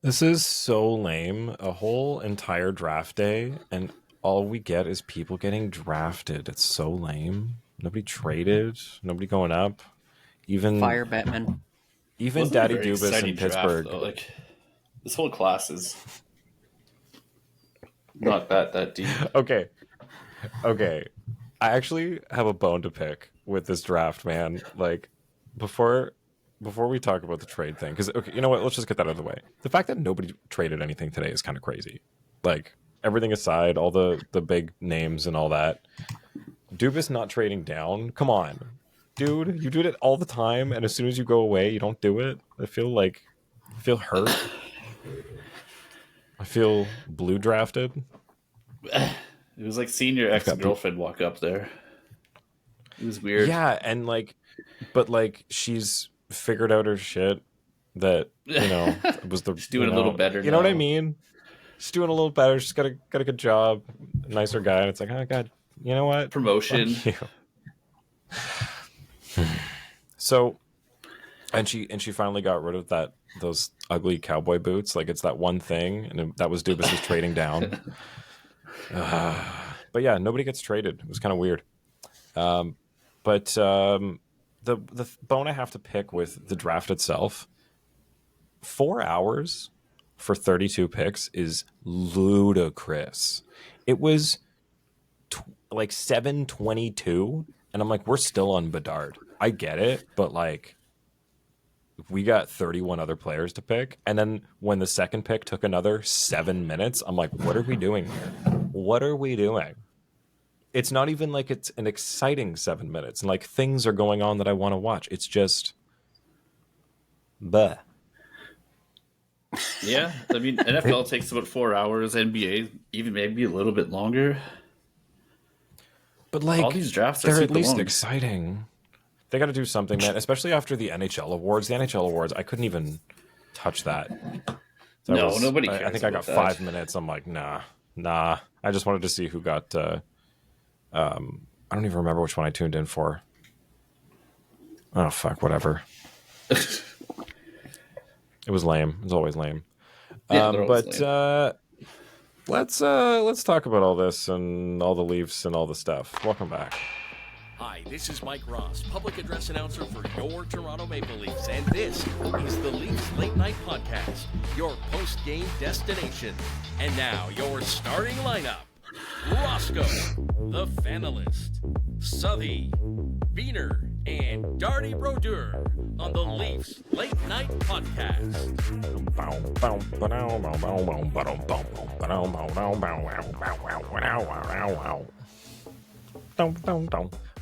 This is so lame. A whole entire draft day, and all we get is people getting drafted. It's so lame. Nobody traded. Nobody going up. Even Fire Batman. even Wasn't a Daddy very Dubas in exciting draft Pittsburgh. though. Like this whole class is not that deep. Okay, okay. I actually have a bone to pick with this draft, man. Like before before we talk about the trade thing, because okay, you know what? Let's just get that out of the way. The fact that nobody traded anything today is kind of crazy. Like everything aside, all the big names and all that. Dubas not trading down. Come on, dude. You do it all the time, and as soon as you go away, you don't do it. I feel hurt. I feel blue drafted. It was like seeing your I've ex got blue. girlfriend walk up there. It was weird. Yeah, and but she's figured out her shit. That it was the She's doing a little better You know what I now. mean? She's doing a little better. She's got a good job, nicer guy. And it's like, oh god, you know what? Promotion. Fuck you. So and she finally got rid of those ugly cowboy boots. Like it's that one thing, and that was Dubas's trading down. But yeah, nobody gets traded. It was kind of weird. But the bone I have to pick with the draft itself, 4 hours for 32 picks is ludicrous. It was like 7:22, and I'm like, we're still on Bedard. I get it, but like we got 31 other players to pick. And then when the second pick took another 7 minutes, I'm like, what are we doing here? What are we doing? It's not even like it's an exciting 7 minutes and like things are going on that I want to watch. It's just, bleh. Yeah, I mean NFL takes about 4 hours. NBA even maybe a little bit longer. But All like, these drafts are they're at super least long. exciting. They got to do something, man. Especially after the NHL awards. The NHL awards, I couldn't even touch that. No, nobody I cares think I got about that. 5 minutes. I'm like, nah. I just wanted to see who got. I don't even remember which one I tuned in for. Oh fuck, whatever. It was lame. It was always lame. Yeah, they're always But lame. let's talk about all this and all the Leafs and all the stuff. Welcome back. Hi, this is Mike Ross, public address announcer for your Toronto Maple Leafs, and this is the Leafs Late Night Podcast, your post-game destination. And now, your starting lineup. Roscoe, the Fanalist, Suthy, Biehn, and Darty Brodeur on the Leafs Late Night Podcast.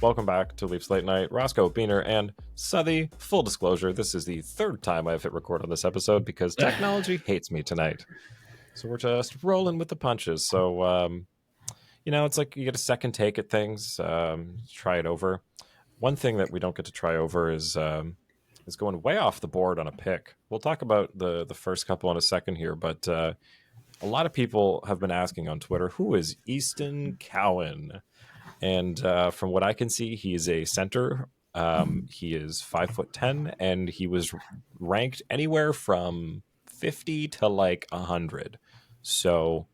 Welcome back to Leafs Late Night. Roscoe, Biehn, and Suthy. Full disclosure, this is the third time I've hit record on this episode because technology hates me tonight. So we're just rolling with the punches. So, it's like you get a second take at things, try it over. One thing that we don't get to try over is going way off the board on a pick. We'll talk about the first couple in a second here, but a lot of people have been asking on Twitter, who is Easton Cowan? And from what I can see, he is a center. He is 5'10", and he was ranked anywhere from 50 to like 100. So,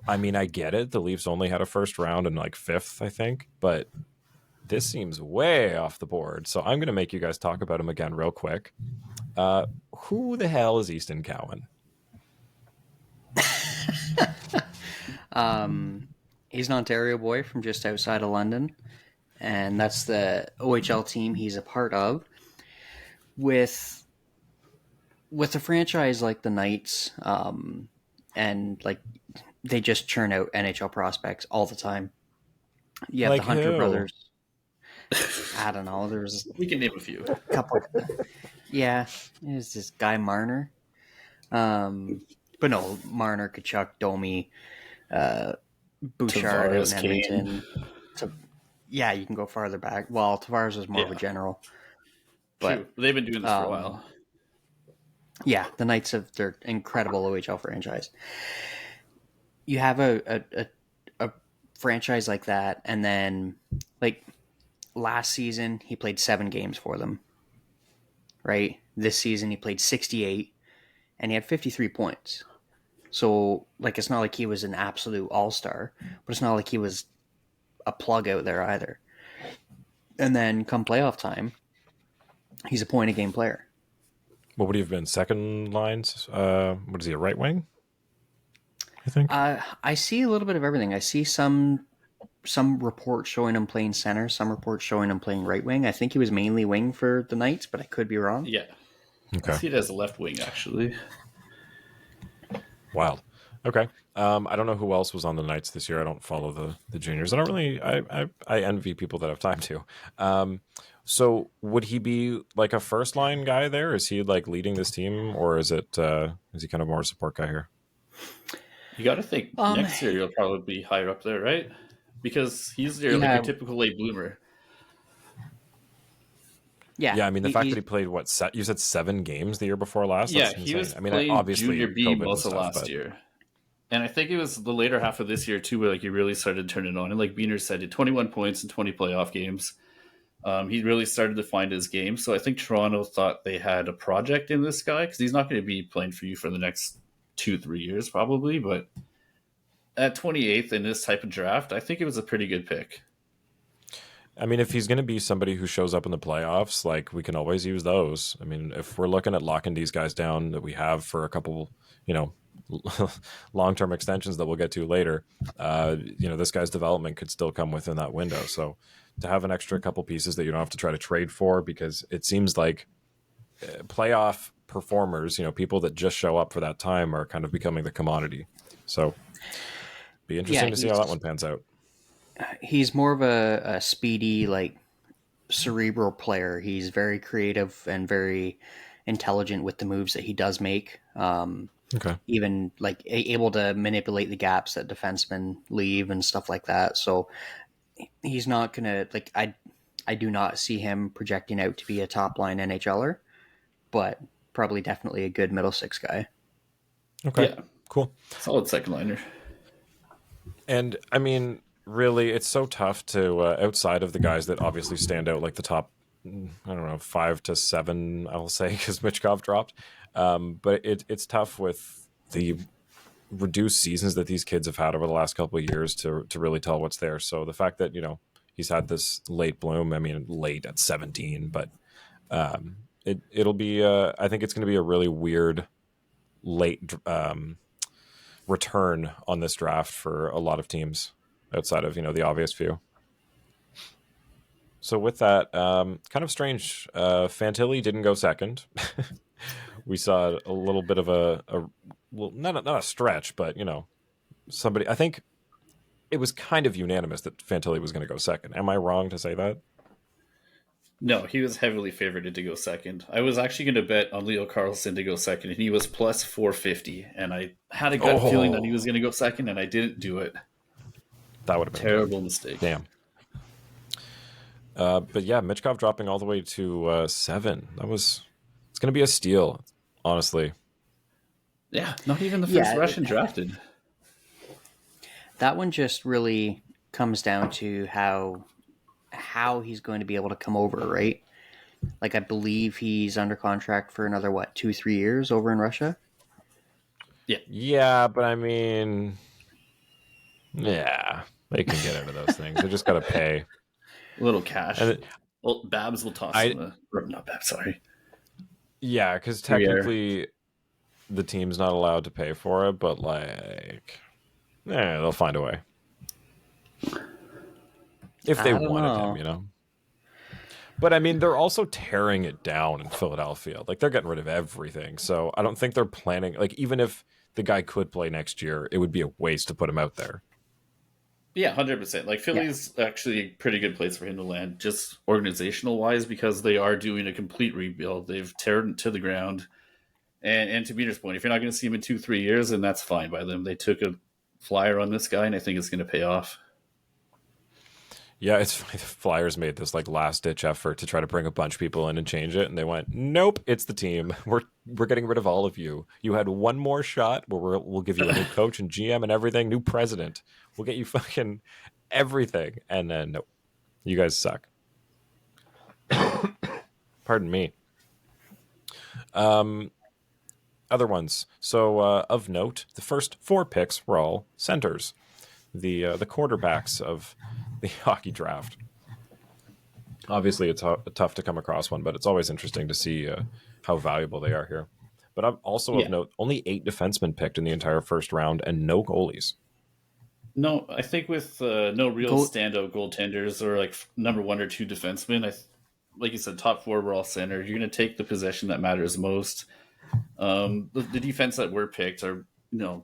I mean, I get it. The Leafs only had a first round and like fifth, I think, but this seems way off the board. So I'm going to make you guys talk about him again real quick. Who the hell is Easton Cowan? He's an Ontario boy from just outside of London, and that's the OHL team he's a part of. With a franchise like the Knights, and like they just churn out NHL prospects all the time. You have Like the Hunter who? brothers. I don't know. There's We can name a few. a couple. Yeah, there's this guy Marner. But no, Marner, Kachuk, Domi, Bouchard out Tavares, in Edmonton. Yeah, you can go farther back. Well, Tavares was more of a Yeah. general. True. But They've been doing this for a while. yeah, the Knights have their incredible OHL franchise. You have a franchise like that, and then like last season he played 7 games for them. Right? This season he played 68. and he had 53 points. So, like, it's not like he was an absolute all-star, but it's not like he was a plug out there either. And then come playoff time, he's a point-a-game player. What would he have been? Second lines? What is he, a right wing? I think. I see a little bit of everything. I see some reports showing him playing center, some reports showing him playing right wing. I think he was mainly wing for the Knights, but I could be wrong. Yeah. Okay. I see it as a left wing, actually. Wild. Okay. I don't know who else was on the Knights this year. I don't follow the juniors. I don't really. I envy people that have time to. So would he be like a first line guy there? Is he like leading this team, or is it is he kind of more a support guy here? You got to think next year he'll probably be higher up there, right? Because he's like your typical late bloomer. Yeah. I mean, the fact that he played you said 7 games the year before last. Yeah, that's insane. he was playing obviously Junior B COVID most of stuff, last year. And I think it was the later half of this year too, where like he really started turning on. And like Biehn said, he had 21 points in 20 playoff games. He really started to find his game. So I think Toronto thought they had a project in this guy because he's not going to be playing for you for the next 2-3 years probably. But at 28th in this type of draft, I think it was a pretty good pick. I mean, if he's going to be somebody who shows up in the playoffs, like we can always use those. I mean, if we're looking at locking these guys down that we have for a couple, long-term extensions that we'll get to later, this guy's development could still come within that window. So to have an extra couple pieces that you don't have to try to trade for, because it seems like playoff performers, people that just show up for that time are kind of becoming the commodity. So be interesting to see how that one pans out. He's more of a speedy, like, cerebral player. He's very creative and very intelligent with the moves that he does make. Okay. Even like able to manipulate the gaps that defensemen leave and stuff like that. So he's not gonna like. I do not see him projecting out to be a top line NHLer, but probably definitely a good middle six guy. Okay. Yeah. Cool. Solid second liner. And I mean, really, it's so tough to outside of the guys that obviously stand out, like the top, 5 to 7, I'll say, because Michkov dropped. But it's tough with the reduced seasons that these kids have had over the last couple of years to really tell what's there. So the fact that he's had this late bloom, I mean, late at 17, but it'll be I think it's going to be a really weird late return on this draft for a lot of teams outside of the obvious few. So with that, kind of strange, Fantilli didn't go second. We saw a little bit of not a stretch, but somebody. I think it was kind of unanimous that Fantilli was going to go second. Am I wrong to say that? No, he was heavily favored to go second. I was actually going to bet on Leo Carlson to go second, and he was plus 450. And I had a gut feeling that he was going to go second, and I didn't do it. That would have been a terrible mistake. Damn. But yeah, Michkov dropping all the way to 7. It's going to be a steal, honestly. Yeah, not even the first Russian drafted. That one just really comes down to how he's going to be able to come over, right? Like, I believe he's under contract for another, 2-3 years over in Russia? Yeah. Yeah, but I mean, yeah, they can get into those things. They just got to pay. A little cash. Well, Babs will toss him not Babs, sorry. Yeah, because technically the team's not allowed to pay for it, but they'll find a way. If they wanted him, But I mean, they're also tearing it down in Philadelphia. Like, they're getting rid of everything. So I don't think they're planning, like, even if the guy could play next year, it would be a waste to put him out there. Yeah, 100%. Like, Philly's actually a pretty good place for him to land, just organizational wise, because they are doing a complete rebuild. They've teared it to the ground. And to Peter's point, if you're not going to see him in 2-3 years, then that's fine by them. They took a flyer on this guy, and I think it's going to pay off. Yeah, it's funny. The Flyers made this last-ditch effort to try to bring a bunch of people in and change it, and they went, "Nope, it's the team. We're getting rid of all of you. You had one more shot where we'll give you a new coach and GM and everything, new president. We'll get you fucking everything, and then nope, you guys suck." Pardon me. other ones. So of note, the first 4 picks were all centers, the quarterbacks of the hockey draft. Obviously, it's tough to come across one, but it's always interesting to see how valuable they are here. But I'm also of Yeah. note, only 8 defensemen picked in the entire first round, and no goalies. No, I think with no real Goal- standout goaltenders or like number 1 or 2 defensemen, like you said, top 4 were all center. You're going to take the possession that matters most. The defense that were picked are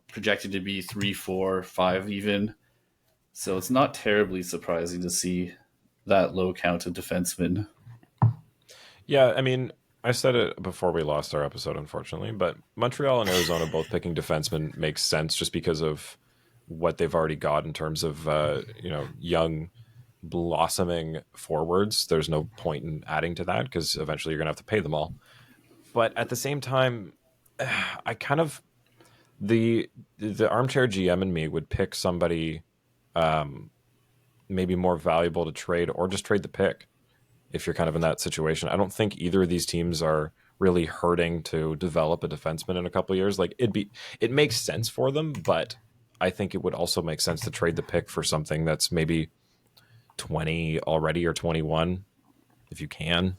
projected to be 3, 4, 5 even. So it's not terribly surprising to see that low count of defensemen. Yeah, I mean, I said it before we lost our episode, unfortunately, but Montreal and Arizona both picking defensemen makes sense just because of what they've already got in terms of young blossoming forwards. There's no point in adding to that because eventually you're gonna have to pay them all. But at the same time, I kind of the armchair GM in me would pick somebody maybe more valuable to trade or just trade the pick if you're kind of in that situation. I don't think either of these teams are really hurting to develop a defenseman in a couple of years. Like it makes sense for them, but I think it would also make sense to trade the pick for something that's maybe 20 already or 21 if you can.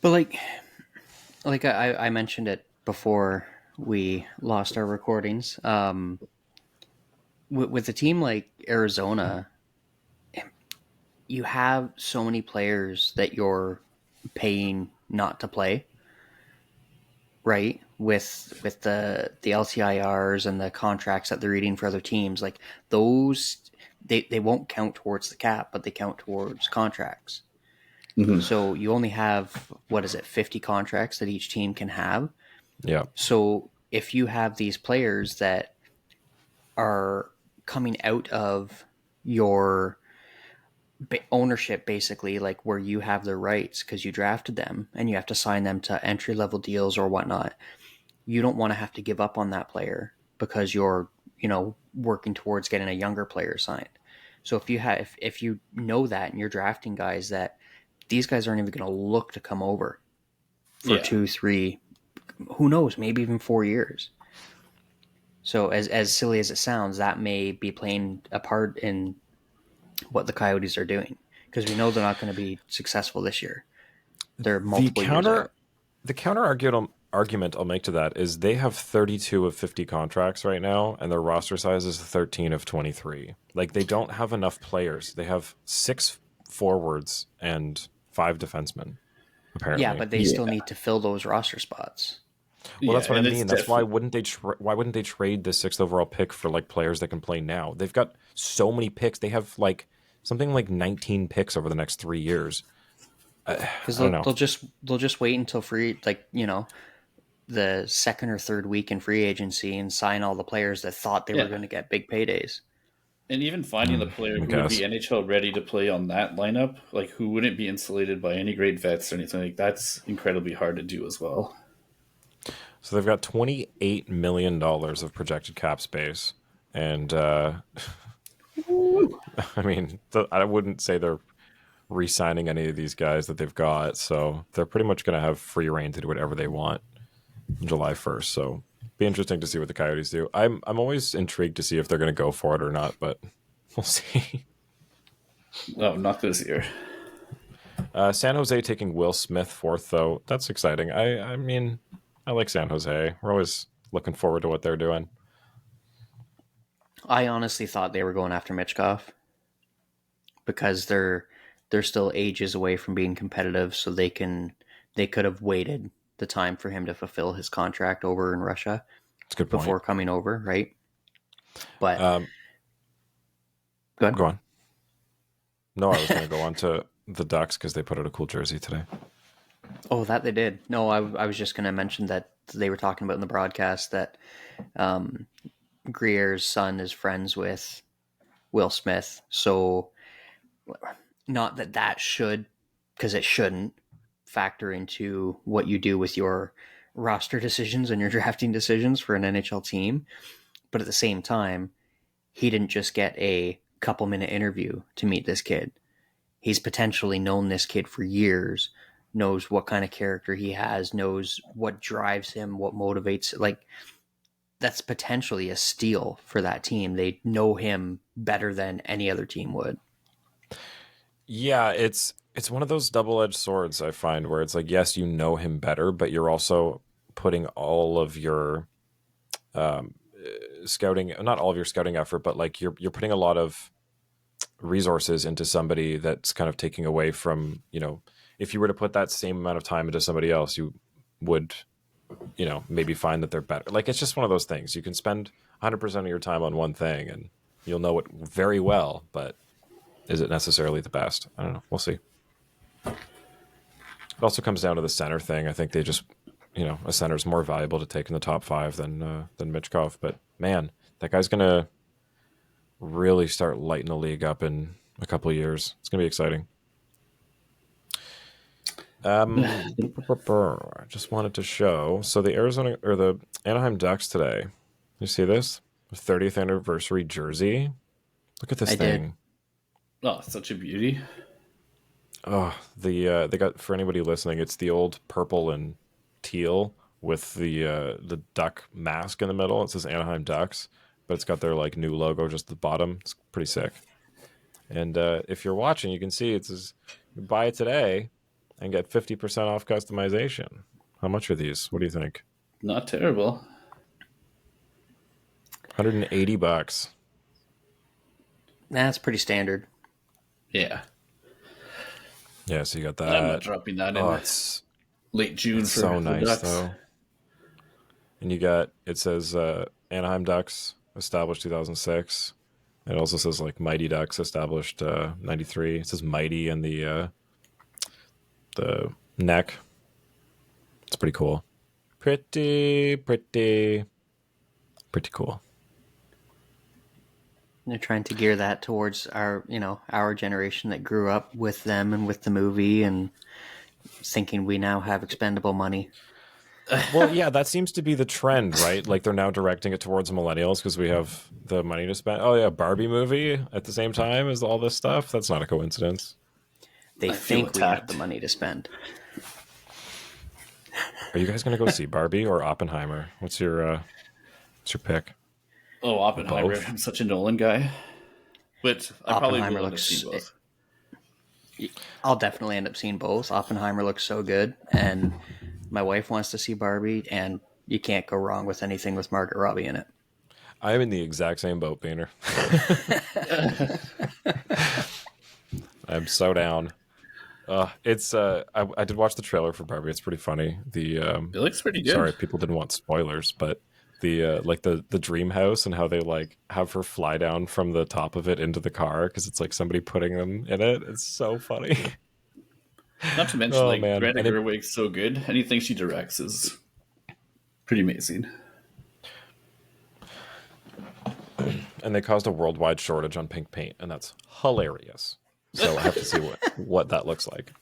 But like I mentioned it before we lost our recordings. With a team like Arizona, you have so many players that you're paying not to play, right? With the LTIRs and the contracts that they're eating for other teams, like those, they won't count towards the cap, but they count towards contracts. Mm-hmm. So you only have, 50 contracts that each team can have. Yeah. So if you have these players that are coming out of your ownership, basically, like where you have the rights because you drafted them and you have to sign them to entry level deals or whatnot, you don't want to have to give up on that player because you're, working towards getting a younger player signed. So if you know that and you're drafting guys that these guys aren't even going to look to come over for 2, 3, who knows, maybe even 4 years. So as silly as it sounds, that may be playing a part in what the Coyotes are doing because we know they're not going to be successful this year. They're multiple years out. The counter argument I'll make to that is they have 32 of 50 contracts right now, and their roster size is 13 of 23. Like, they don't have enough players. They have 6 forwards and 5 defensemen, apparently. Yeah, but they still need to fill those roster spots. Well, that's what I mean. That's why wouldn't they trade the 6th overall pick for like players that can play now? They've got so many picks. They have like something like 19 picks over the next 3 years. Because they'll just wait until the second or third week in free agency and sign all the players that thought they were going to get big paydays. And even finding the player who would be NHL ready to play on that lineup, like who wouldn't be insulated by any great vets or anything like that's incredibly hard to do as well. So they've got $28 million of projected cap space. And, I mean, I wouldn't say they're re-signing any of these guys that they've got. So they're pretty much going to have free reign to do whatever they want on July 1st. So be interesting to see what the Coyotes do. I'm always intrigued to see if they're going to go for it or not, but we'll see. No, not this year. San Jose taking Will Smith 4th, though. That's exciting. I mean, I like San Jose. We're always looking forward to what they're doing. I honestly thought they were going after Michkov because they're still ages away from being competitive, so they could have waited the time for him to fulfill his contract over in Russia. That's a good point. Before coming over, right? But go on. No, I was going to go on to the Ducks because they put out a cool jersey today. Oh, that they did. No, I was just going to mention that they were talking about in the broadcast that Grier's son is friends with Will Smith. So, not that should, because it shouldn't, factor into what you do with your roster decisions and your drafting decisions for an NHL team. But at the same time, he didn't just get a couple-minute interview to meet this kid. He's potentially known this kid for years, knows what kind of character he has, knows what drives him, what motivates. Like, that's potentially a steal for that team. They know him better than any other team would. Yeah, it's one of those double-edged swords I find where it's like, yes, you know him better, but you're also putting all of your scouting, not all of your scouting effort, but like you're putting a lot of resources into somebody that's kind of taking away from, if you were to put that same amount of time into somebody else, you would, maybe find that they're better. Like, it's just one of those things. You can spend 100% of your time on one thing and you'll know it very well, but is it necessarily the best? I don't know. We'll see. It also comes down to the center thing. I think they just, a center is more valuable to take in the top 5 than Michkov. But man, that guy's gonna really start lighting the league up in a couple of years. It's gonna be exciting. I just wanted to show. So the Anaheim Ducks today. You see this? The 30th anniversary jersey. Look at this thing. Did. Oh, such a beauty. Oh, they got, for anybody listening, it's the old purple and teal with the duck mask in the middle. It says Anaheim Ducks, but it's got their like new logo just at the bottom. It's pretty sick. And if you're watching, you can see it says you buy it today and get 50% off customization. How much are these? What do you think? Not terrible. $180. That's pretty standard. Yeah. Yeah, so you got that. I'm not dropping that in. It's late June for so the nice Ducks. though. And you got, it says Anaheim Ducks established 2006. It also says like Mighty Ducks established 93. It says Mighty in the neck. It's pretty cool. Pretty cool. They're trying to gear that towards our generation that grew up with them and with the movie and thinking we now have expendable money. Well, yeah, that seems to be the trend, right? Like they're now directing it towards millennials because we have the money to spend. Oh yeah, Barbie movie at the same time as all this stuff. That's not a coincidence. They think we have the money to spend. Are you guys going to go see Barbie or Oppenheimer? What's your pick? Oh, Oppenheimer. Both? I'm such a Nolan guy. But I probably Oppenheimer will end up looks. seeing both. I'll definitely end up seeing both. Oppenheimer looks so good, and my wife wants to see Barbie, and you can't go wrong with anything with Margot Robbie in it. I'm in the exact same boat, Biehner. I'm so down. It's I did watch the trailer for Barbie. It's pretty funny. It looks pretty good. Sorry, people didn't want spoilers, but the dream house and how they like have her fly down from the top of it into the car because it's like somebody putting them in it. It's so funny. Not to mention, man. Greta Gerwig's so good. Anything she directs is pretty amazing. And they caused a worldwide shortage on pink paint, and that's hilarious. So I have to see what that looks like.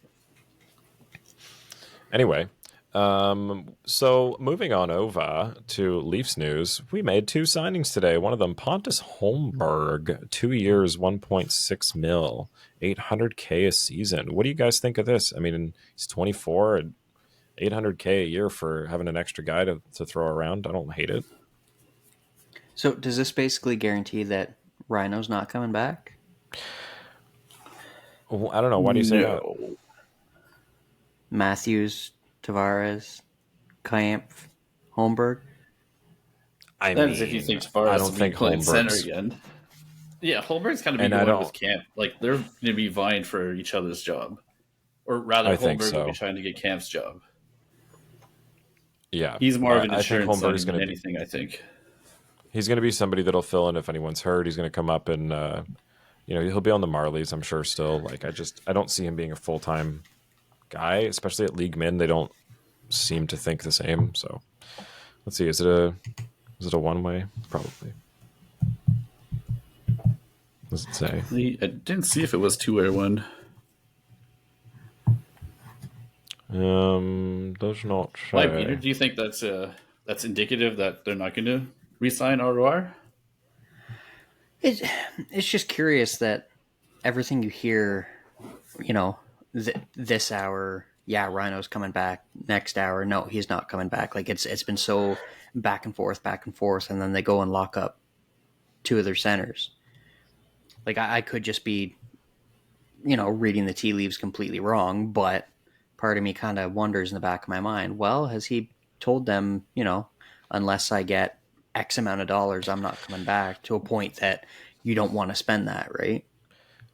Anyway, so moving on over to Leafs news, we made 2 signings today. One of them, Pontus Holmberg, 2 years, 1.6 mil, $800K a season. What do you guys think of this? I mean, he's 24 and $800K a year for having an extra guy to throw around. I don't hate it. So does this basically guarantee that Ryno's not coming back? Well, I don't know. Why do you say that? Matthews, Tavares, Kampf, Holmberg. That is if you think Tavares I don't think playing center Holmberg's again. Yeah, Holmberg's kind of be going with Camp. Like they're going to be vying for each other's job, or rather, Holmberg will be trying to get Camp's job. Yeah, he's more of an insurance than anything. I think he's going to be somebody that'll fill in if anyone's hurt. He's going to come up and he'll be on the Marlies, I'm sure. Still, like I don't see him being a full-time guy, especially at League Min. They don't seem to think the same. So let's see. Is it a one-way? Probably. What does it say? I didn't see if it was two or one. Does not say. Why, Peter? Do you think that's indicative that they're not going to re-sign ROR? It's just curious that everything you hear, this hour, yeah, Ryno's coming back next hour. No, he's not coming back. Like it's been so back and forth, and then they go and lock up two of their centers. Like I could just be, reading the tea leaves completely wrong, but part of me kind of wonders in the back of my mind, well, has he told them, unless I get X amount of dollars, I'm not coming back, to a point that you don't want to spend that, right?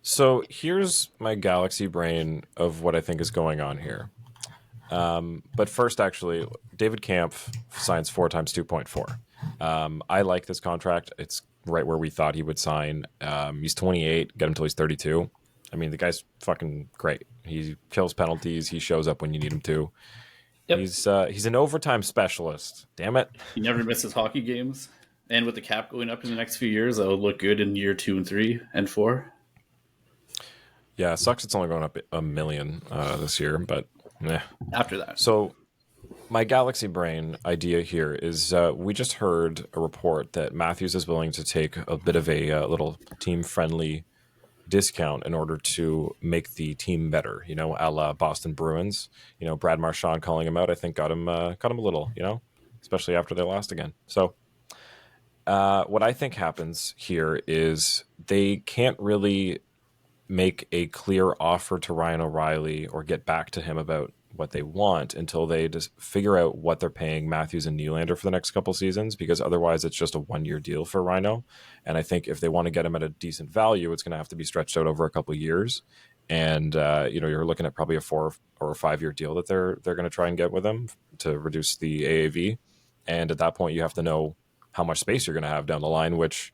So here's my galaxy brain of what I think is going on here. But first, actually, David Kampf signs 4 times 2.4. I like this contract. It's right where we thought he would sign. He's 28. Get him till he's 32. I mean, the guy's fucking great. He kills penalties. He shows up when you need him to. Yep. He's an overtime specialist. Damn it. He never misses hockey games. And with the cap going up in the next few years, that would look good in year 2 and 3 and 4. Yeah, it sucks it's only going up $1 million this year, but after that. So my galaxy brain idea here is we just heard a report that Matthews is willing to take a bit of a little team-friendly discount in order to make the team better, a la Boston Bruins. Brad Marchand calling him out, I think got him a little, especially after they lost again. So what I think happens here is they can't really make a clear offer to Ryan O'Reilly or get back to him about what they want until they just figure out what they're paying Matthews and Nylander for the next couple seasons, because otherwise it's just a 1-year deal for Ryno. And I think if they want to get him at a decent value, it's going to have to be stretched out over a couple of years. And, you're looking at probably a 4 or 5-year deal that they're going to try and get with him to reduce the AAV. And at that point, you have to know how much space you're going to have down the line, which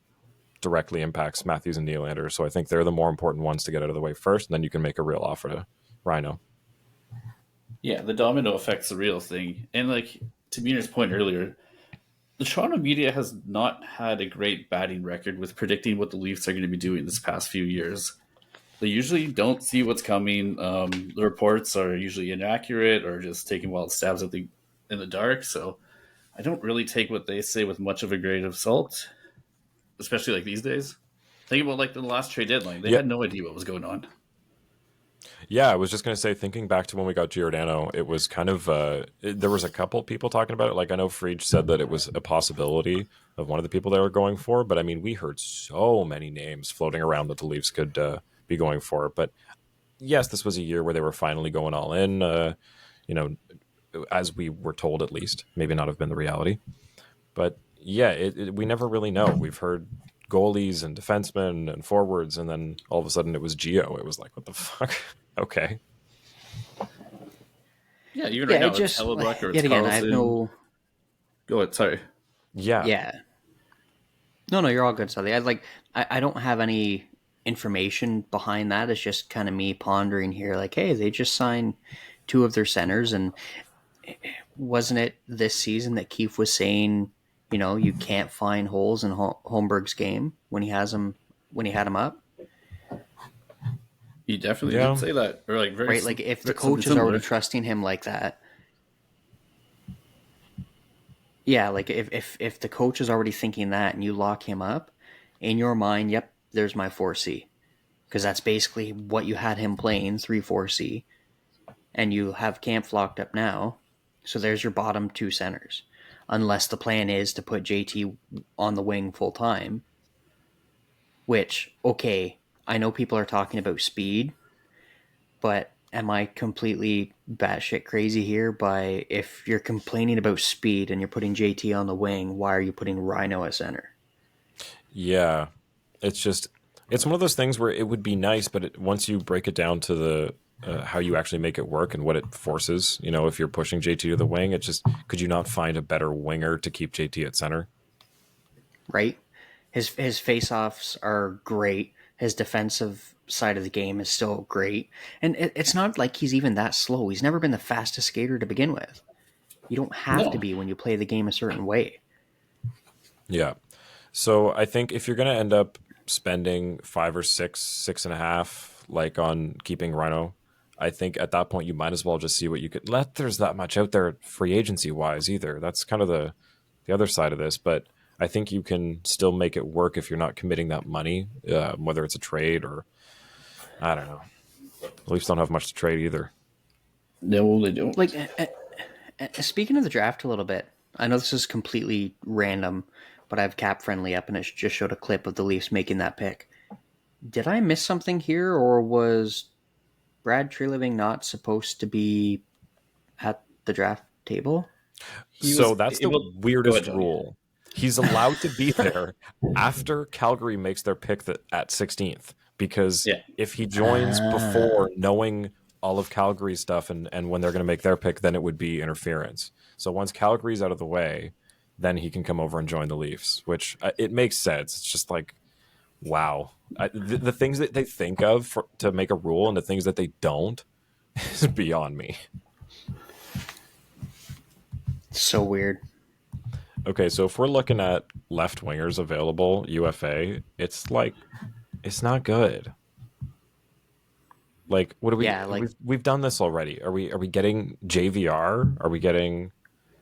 directly impacts Matthews and Nylander. So I think they're the more important ones to get out of the way first, and then you can make a real offer to Ryno. Yeah, the domino effect's the real thing. And to Biener's point earlier, the Toronto media has not had a great batting record with predicting what the Leafs are going to be doing this past few years. They usually don't see what's coming. The reports are usually inaccurate or just taking wild stabs in the dark. So I don't really take what they say with much of a grain of salt, especially these days. Think about the last trade deadline. They had no idea what was going on. Yeah, I was just going to say, thinking back to when we got Giordano, it was kind of, there was a couple people talking about it. I know Friedge said that it was a possibility of one of the people they were going for, but I mean, we heard so many names floating around that the Leafs could be going for. But yes, this was a year where they were finally going all in, as we were told at least. Maybe not have been the reality. But yeah, we never really know. We've heard goalies and defensemen and forwards, and then all of a sudden it was Gio. It was what the fuck? Okay. Yeah, even right now it's Hellebuck or it's Carlson. I have no... Go ahead, sorry. Yeah. Yeah. No, you're all good, Suthy. I don't have any information behind that. It's just kind of me pondering here, hey, they just signed 2 of their centers, and wasn't it this season that Keefe was saying, you can't find holes in Holmberg's game when he had him up? He definitely did say that. Or very right, if the coach is already trusting him like that. Yeah, if the coach is already thinking that and you lock him up, in your mind, yep, there's my 4C. Because that's basically what you had him playing, 3-4C. And you have Kampf locked up now. So there's your bottom 2 centers. Unless the plan is to put JT on the wing full time. Which, okay, I know people are talking about speed, but am I completely batshit crazy here if you're complaining about speed and you're putting JT on the wing, why are you putting Ryno at center? Yeah, it's one of those things where it would be nice, but once you break it down to the how you actually make it work and what it forces, if you're pushing JT to the wing, could you not find a better winger to keep JT at center? Right. His face-offs are great. His defensive side of the game is still great. And it's not like he's even that slow. He's never been the fastest skater to begin with. You don't have to be when you play the game a certain way. Yeah. So I think if you're going to end up spending 5 or 6.5, on keeping Ryno, I think at that point you might as well just see what you could. There's that much out there free agency wise either. That's kind of the other side of this, but I think you can still make it work if you're not committing that money, whether it's a trade or I don't know. The Leafs don't have much to trade either. No, they don't. Like, speaking of the draft a little bit, I know this is completely random, but I have Cap Friendly up and it just showed a clip of the Leafs making that pick. Did I miss something here, or was Brad Treliving not supposed to be at the draft table? So that's the weirdest Go ahead, rule. He's allowed to be there after Calgary makes their pick at 16th, because if he joins before knowing all of Calgary's stuff and when they're going to make their pick, then it would be interference. So once Calgary's out of the way, then he can come over and join the Leafs, which it makes sense. It's just like, wow. The things that they think of to make a rule and the things that they don't is beyond me. So weird. Okay, so if we're looking at left wingers available UFA, it's like, it's not good. Like, what do we? Yeah, like, we've done this already. Are we getting JVR? Are we getting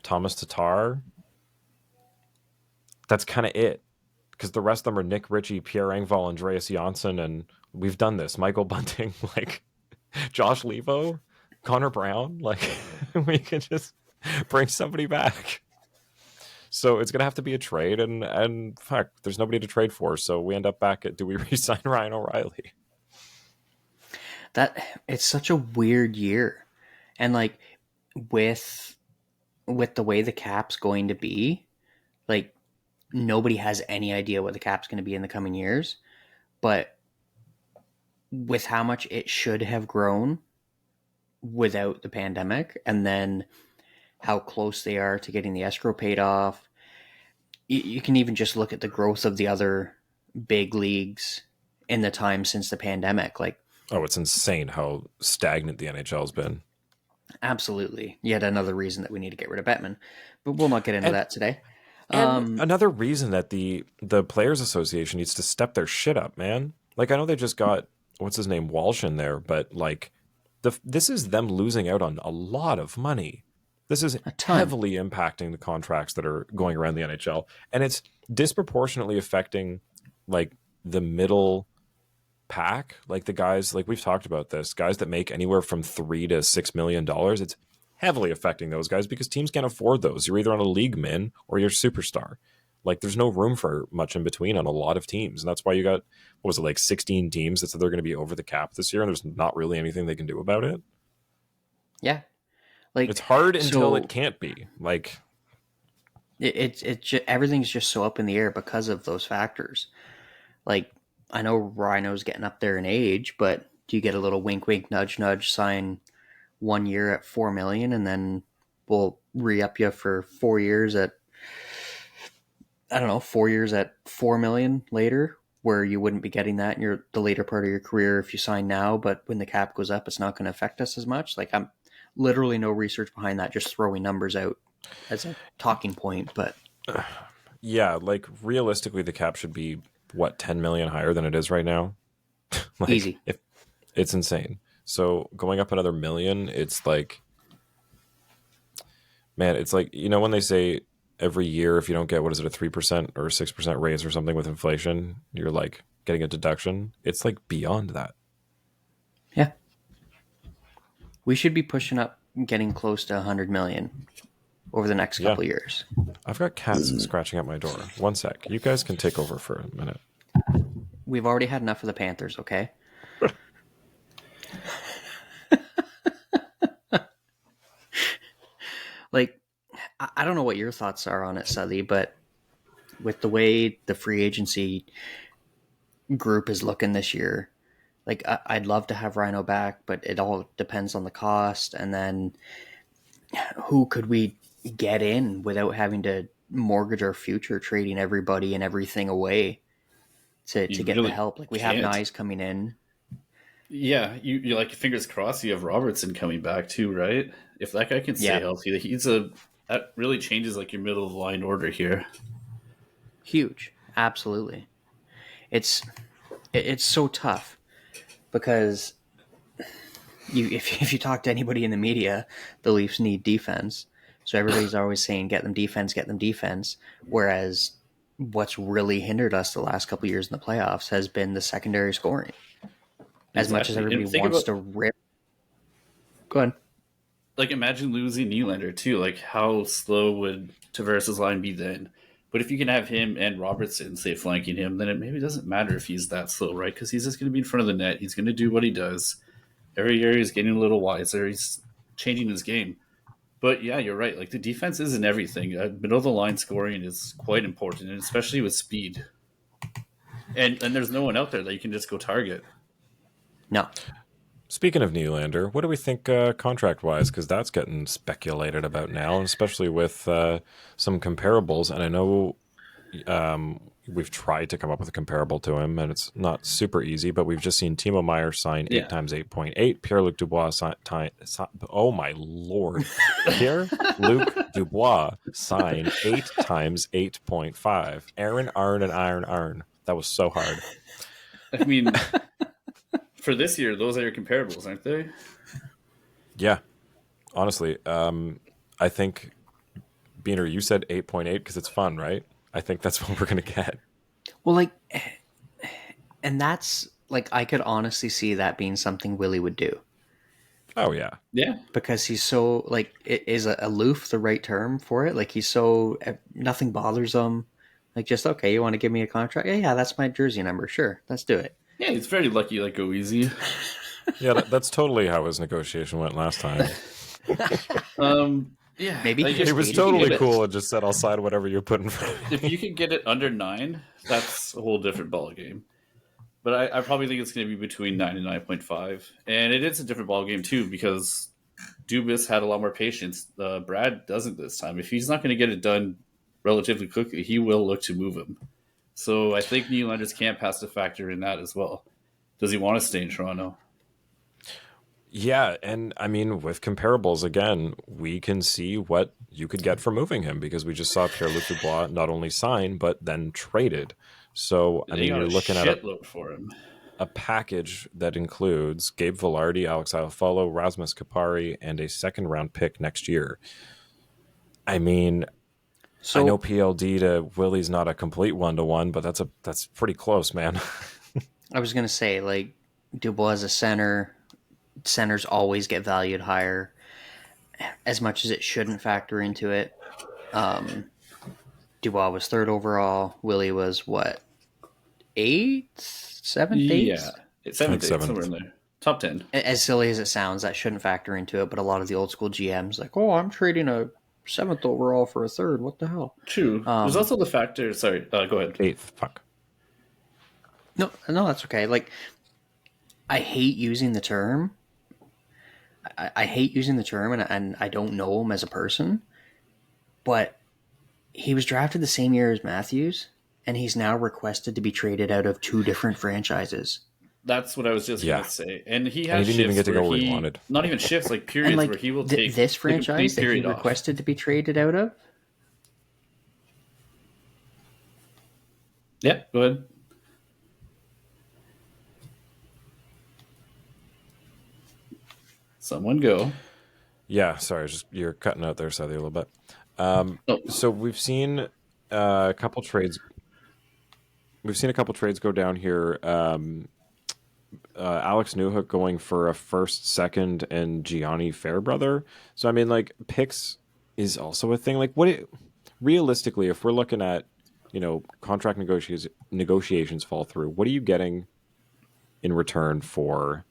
Thomas Tatar? That's kind of it, because the rest of them are Nick Ritchie, Pierre Engvall, Andreas Janssen, and we've done this. Michael Bunting, like Josh Levo, Connor Brown. Like, we can just bring somebody back. So it's gonna have to be a trade, and fuck, there's nobody to trade for. So we end up back at, do we re-sign Ryan O'Reilly? That it's such a weird year, and like with the way the cap's going to be, like nobody has any idea what the cap's going to be in the coming years. But with how much it should have grown without the pandemic, and then how close they are to getting the escrow paid off, you can even just look at the growth of the other big leagues in the time since the pandemic. Like, oh, it's insane how stagnant the NHL's been. Absolutely. Yet another reason that we need to get rid of Bettman. But we'll not get into that today. And another reason that the Players Association needs to step their shit up, man. Like, I know they just got, what's his name, Walsh in there, but like, this is them losing out on a lot of money. This is heavily impacting the contracts that are going around the NHL. And it's disproportionately affecting, like, the middle pack, like the guys, like we've talked about this, guys that make anywhere from $3 to $6 million. It's heavily affecting those guys because teams can't afford those. You're either on a league min or you're a superstar. Like, there's no room for much in between on a lot of teams. And that's why you got, what was it, like 16 teams that said they're going to be over the cap this year, and there's not really anything they can do about it. Yeah. Like, it's hard until it can't be. Like, it's everything's just so up in the air because of those factors. Like, I know Ryno's getting up there in age, but do you get a little wink, wink, nudge, nudge, sign 1 year at $4 million, and then we'll re-up you for 4 years at, I don't know, 4 years at $4 million later, where you wouldn't be getting that in the later part of your career if you sign now, but when the cap goes up, it's not going to affect us as much. Like, I'm literally no research behind that, just throwing numbers out as a talking point. But yeah, like, realistically, the cap should be, what, 10 million higher than it is right now? Like, easy. It's insane. So going up another million, it's like, man, it's like, you know, when they say every year, if you don't get, what is it, a 3% or 6% raise or something with inflation, you're like getting a deduction. It's like beyond that. Yeah. We should be pushing up, getting close to 100 million over the next couple years. I've got cats scratching at my door. One sec. You guys can take over for a minute. We've already had enough of the Panthers, okay? Like, I don't know what your thoughts are on it, Suthy, but with the way the free agency group is looking this year, like, I'd love to have Ryno back, but it all depends on the cost. And then who could we get in without having to mortgage our future, trading everybody and everything away to get really the help? Like, we have Nyes coming in. Yeah, you like, fingers crossed you have Robertson coming back too, right? If that guy can stay healthy, that really changes like your middle of the line order here. Huge. Absolutely. It's so tough because if you talk to anybody in the media, the Leafs need defense. So everybody's always saying, get them defense. Whereas what's really hindered us the last couple of years in the playoffs has been the secondary scoring. As much as everybody wants to rip. Go ahead. like imagine losing Nylander too. Like how slow would Tavares' line be then? But if you can have him and Robertson, say, flanking him, then it maybe doesn't matter if he's that slow, right? Because he's just going to be in front of the net. He's going to do what he does. Every year he's getting a little wiser. He's changing his game. But yeah, you're right. Like the defense isn't everything. Middle of the line scoring is quite important, and especially with speed. And there's no one out there that you can just go target. No. Speaking of Nylander, what do we think contract-wise? Because that's getting speculated about now, and especially with some comparables. And I know we've tried to come up with a comparable to him, and it's not super easy, but we've just seen Timo Meier sign 8 times 8.8. Pierre-Luc Dubois oh my lord. Pierre-Luc Dubois sign 8 times 8.5. Aaron, Arn, and Iron Arn. That was so hard. I mean, for this year, those are your comparables, aren't they? Yeah. Honestly, I think, Biehn, you said 8.8 because it's fun, right? I think that's what we're going to get. Well, like, and that's, like, I could honestly see that being something Willy would do. Oh, yeah. Yeah. Because he's so, like, is aloof the right term for it? Like, he's so, nothing bothers him. Like, just, okay, you want to give me a contract? Yeah, that's my jersey number. Sure, let's do it. Yeah, he's very lucky, like, go easy. Yeah, that's totally how his negotiation went last time. Yeah, Maybe like, It was totally cool and just said, I'll sign whatever you put in front of me. If you can get it under 9, that's a whole different ball game. But I probably think it's going to be between 9 and 9.5. And it is a different ball game, too, because Dubas had a lot more patience. Brad doesn't this time. If he's not going to get it done relatively quickly, he will look to move him. So I think Nylander's camp has to factor in that as well. Does he want to stay in Toronto? Yeah, and I mean, with comparables, again, we can see what you could get for moving him because we just saw Pierre-Luc Dubois not only sign, but then traded. So, I mean, you're looking at a package that includes Gabe Vilardi, Alex Iafallo, Rasmus Kapari, and a second-round pick next year. I mean, I know PLD to Willy's not a complete one-to-one, but that's pretty close, man. I was going to say, like, Dubois is a center. Centers always get valued higher, as much as it shouldn't factor into it. Dubois was 3rd overall. Willy was what, 8th, 7th, 8th? Yeah, 7th, 8th, somewhere in there. Top 10. As silly as it sounds, that shouldn't factor into it. But a lot of the old school GMs like, oh, I'm trading a 7th overall for a 3rd. What the hell? True. There's also the factor. Sorry, go ahead. 8th. Fuck. No, that's okay. Like, I hate using the term. I hate using the term, and I don't know him as a person, but he was drafted the same year as Matthews, and he's now requested to be traded out of 2 different franchises. That's what I was just going to say. And he has he didn't even get to go where he wanted. Not even shifts, like periods where he will take this franchise that he requested to be traded out of. Yeah, go ahead. Someone go. Yeah, sorry, you're cutting out there, Suthy, a little bit. So we've seen a couple trades. We've seen a couple trades go down here. Alex Newhook going for a 1st, 2nd, and Gianni Fairbrother. So I mean, like, picks is also a thing. Like, realistically, if we're looking at, contract negotiations fall through, what are you getting in return for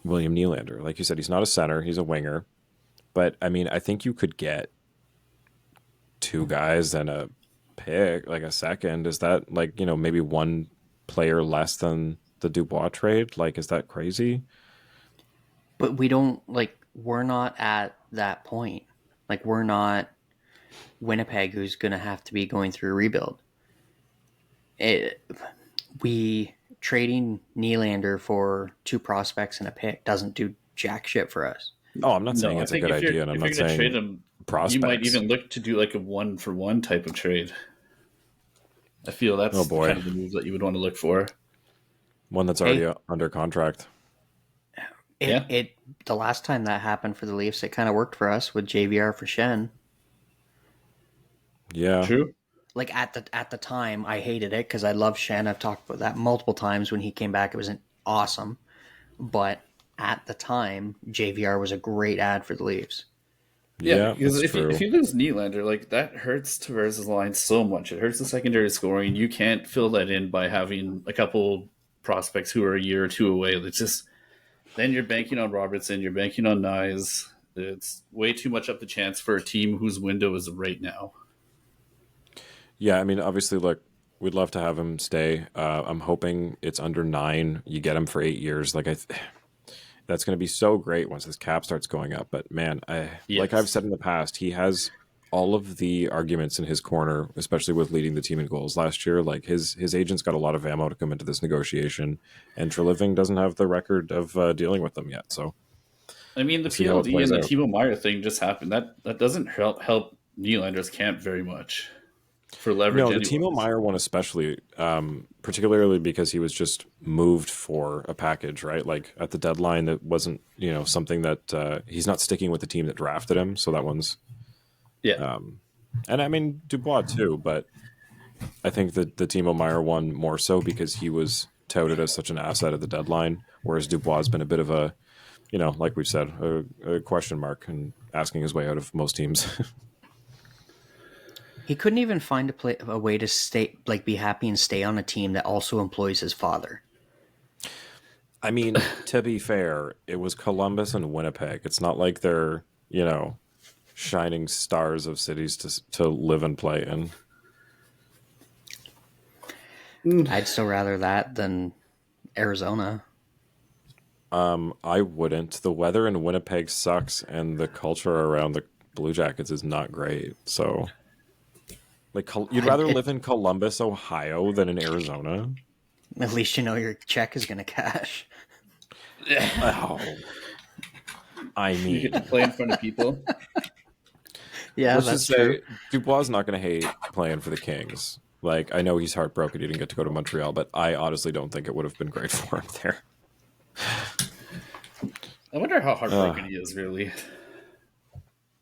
William Nylander? Like you said, he's not a center, he's a winger. But I mean, I think you could get 2 guys and a pick, like a 2nd. Is that like, maybe 1 player less than the Dubois trade? Like, is that crazy? But we're not at that point. Like, we're not Winnipeg, who's going to have to be going through a rebuild. Trading Nylander for 2 prospects and a pick doesn't do jack shit for us. Oh, I'm not saying it's a good idea, and I'm not saying trade him, prospects. You might even look to do like a 1-for-1 type of trade. I feel that's kind of the move that you would want to look for. One that's already under contract. The last time that happened for the Leafs, it kind of worked for us with JVR for Schenn. Yeah, true. Like at the time, I hated it because I love Schenn. I've talked about that multiple times. When he came back, it was awesome. But at the time, JVR was a great ad for the Leafs. Yeah, because that's if you lose Nylander, like that hurts Tavares' line so much. It hurts the secondary scoring. You can't fill that in by having a couple prospects who are a year or two away. It's just then you're banking on Robertson, you're banking on Nyes. It's way too much up the chance for a team whose window is right now. Yeah, I mean, obviously, look, we'd love to have him stay. I'm hoping it's under 9. You get him for 8 years. Like that's going to be so great once this cap starts going up. But man, like I've said in the past, he has all of the arguments in his corner, especially with leading the team in goals last year. Like his agent's got a lot of ammo to come into this negotiation, and Treliving doesn't have the record of dealing with them yet. So, I mean, the PLD and the Timo Meier thing just happened. That doesn't help Nylander's camp very much for leverage. No, the Timo Meier one especially, particularly because he was just moved for a package, right? Like at the deadline, that wasn't something that he's not sticking with the team that drafted him. So that one's and I mean Dubois too, but I think that the Timo Meier one more so because he was touted as such an asset at the deadline, whereas Dubois has been a bit of a, like we've said, a question mark and asking his way out of most teams. He couldn't even find a way to stay, like, be happy and stay on a team that also employs his father. I mean, to be fair, it was Columbus and Winnipeg. It's not like they're, shining stars of cities to live and play in. I'd still rather that than Arizona. I wouldn't. The weather in Winnipeg sucks, and the culture around the Blue Jackets is not great. So, like, you'd rather live in Columbus, Ohio, than in Arizona. At least your check is going to cash. Oh, I mean, you get to play in front of people. Yeah, let's that's just say true. Dubois is not going to hate playing for the Kings. Like, I know he's heartbroken he didn't get to go to Montreal, but I honestly don't think it would have been great for him there. I wonder how heartbroken he is, really.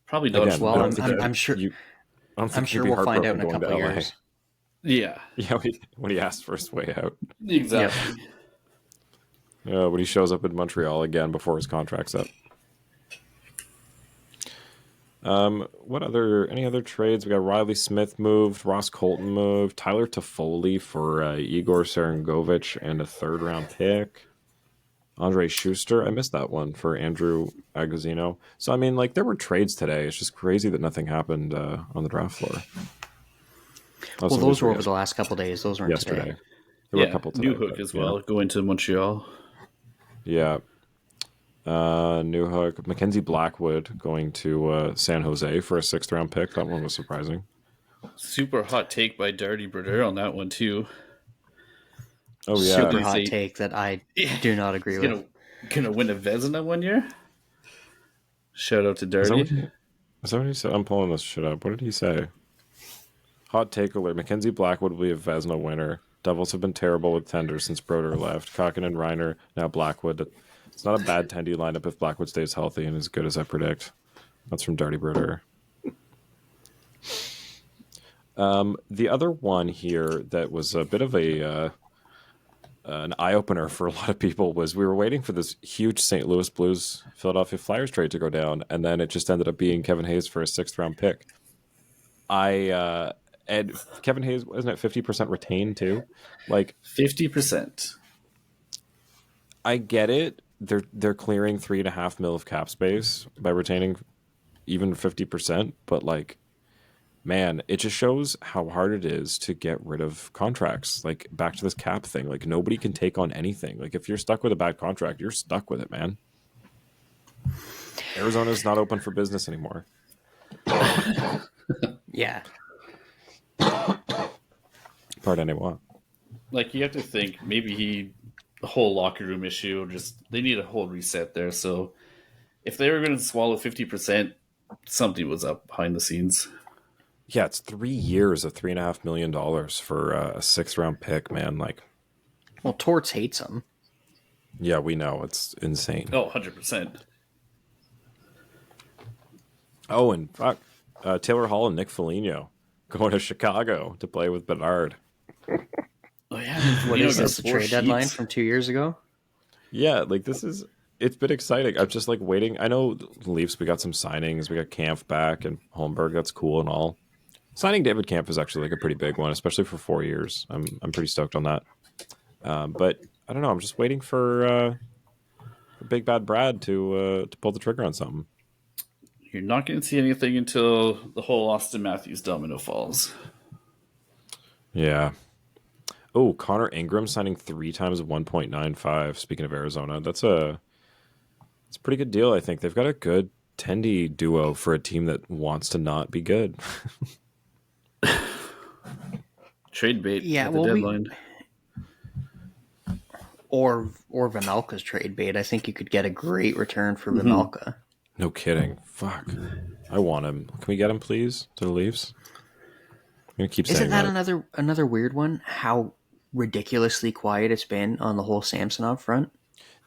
Probably not. Again, Well, I'm sure. I'm sure we'll find out in a couple of years. Yeah. Yeah, when he asked for his way out. Exactly. When he shows up in Montreal again before his contract's up. Any other trades? We got Riley Smith moved, Ross Colton moved, Tyler Toffoli for Igor Serengovich and a 3rd-round pick. Andre Schuster, I missed that one, for Andrew Aguzino. So, I mean, like, there were trades today. It's just crazy that nothing happened on the draft floor. Well, those were over the last couple of days. Those weren't yesterday. today. There were a couple today. Newhook as well, going to Montreal. Yeah. Newhook. Mackenzie Blackwood going to San Jose for a 6th-round pick. That one was surprising. Super hot take by Darty Brodeur on that one, too. Oh, yeah. Super hot take that I do not agree with. Gonna win a Vezina one year? Shout out to Darty. Is that what he said? I'm pulling this shit up. What did he say? Hot take alert. Mackenzie Blackwood will be a Vezina winner. Devils have been terrible with tenders since Brodeur left. Kokken and Ryno, now Blackwood. It's not a bad tendy lineup if Blackwood stays healthy and as good as I predict. That's from Darty Brodeur. The other one here that was a bit of an eye-opener for a lot of people was we were waiting for this huge St. Louis Blues Philadelphia Flyers trade to go down, and then it just ended up being Kevin Hayes for a 6th-round pick. And Kevin Hayes, wasn't it 50% retained too? Like 50%. I get it. They're clearing $3.5 million of cap space by retaining even 50%, but like, man, it just shows how hard it is to get rid of contracts. Like, back to this cap thing. Like, nobody can take on anything. Like, if you're stuck with a bad contract, you're stuck with it, man. Arizona's not open for business anymore. Yeah. Pardon what? Like, you have to think maybe the whole locker room issue, just they need a whole reset there. So if they were going to swallow 50%, something was up behind the scenes. Yeah, it's 3 years of $3.5 million for a 6th-round pick, man. Like, well, Torts hates him. Yeah, we know. It's insane. Oh, 100%. Oh, and fuck. Taylor Hall and Nick Foligno going to Chicago to play with Bedard. Oh, yeah. What is this, the trade deadline from 2 years ago? Yeah, like, this is it's been exciting. I'm just like waiting. I know the Leafs, we got some signings. We got Kampf back and Holmberg. That's cool and all. Signing David Kampf is actually like a pretty big one, especially for 4 years. I'm pretty stoked on that. But I don't know. I'm just waiting for Big Bad Brad to pull the trigger on something. You're not going to see anything until the whole Austin Matthews domino falls. Yeah. Oh, Connor Ingram signing 3 times 1.95. Speaking of Arizona, it's a pretty good deal. I think they've got a good Tendy duo for a team that wants to not be good. Trade bait Yeah, at the deadline. Or Vamelka's trade bait. I think you could get a great return for Vamelka. No kidding. Fuck. I want him. Can we get him, please, to the Leafs? I'm gonna keep saying Isn't that another weird one? How ridiculously quiet it's been on the whole Samsonov front.